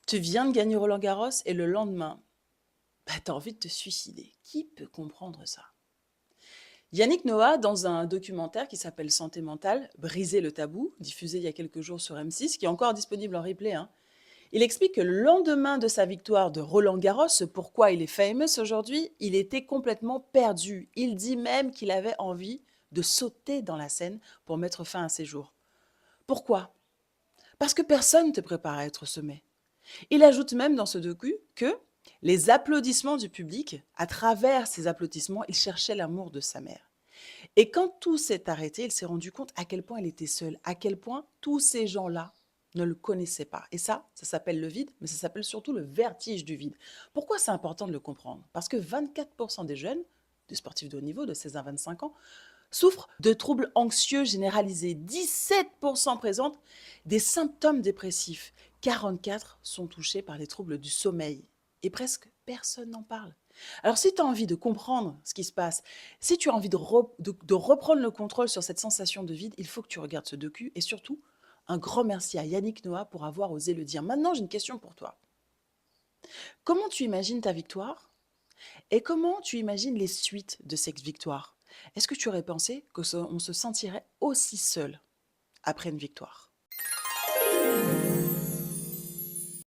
Tu viens de gagner Roland-Garros et le lendemain, tu as envie de te suicider. Qui peut comprendre ça? Yannick Noah, dans un documentaire qui s'appelle Santé mentale, Briser le tabou, diffusé il y a quelques jours sur M6, qui est encore disponible en replay, hein, il explique que le lendemain de sa victoire de Roland-Garros, ce pourquoi il est famous aujourd'hui, il était complètement perdu. Il dit même qu'il avait envie de sauter dans la Seine pour mettre fin à ses jours. Pourquoi? Parce que personne ne te prépare à être semé. Il ajoute même dans ce docu que les applaudissements du public, à travers ces applaudissements, il cherchait l'amour de sa mère. Et quand tout s'est arrêté, il s'est rendu compte à quel point il était seul, à quel point tous ces gens-là ne le connaissaient pas. Et ça s'appelle le vide, mais ça s'appelle surtout le vertige du vide. Pourquoi c'est important de le comprendre? Parce que 24% des jeunes, des sportifs de haut niveau de 16 à 25 ans, souffrent de troubles anxieux généralisés. 17% présentent des symptômes dépressifs. 44 sont touchés par les troubles du sommeil. Et presque personne n'en parle. Alors si tu as envie de comprendre ce qui se passe, si tu as envie de reprendre le contrôle sur cette sensation de vide, il faut que tu regardes ce docu. Et surtout, un grand merci à Yannick Noah pour avoir osé le dire. Maintenant, j'ai une question pour toi. Comment tu imagines ta victoire et comment tu imagines les suites de cette victoire? Est-ce que tu aurais pensé qu'on se sentirait aussi seul après une victoire?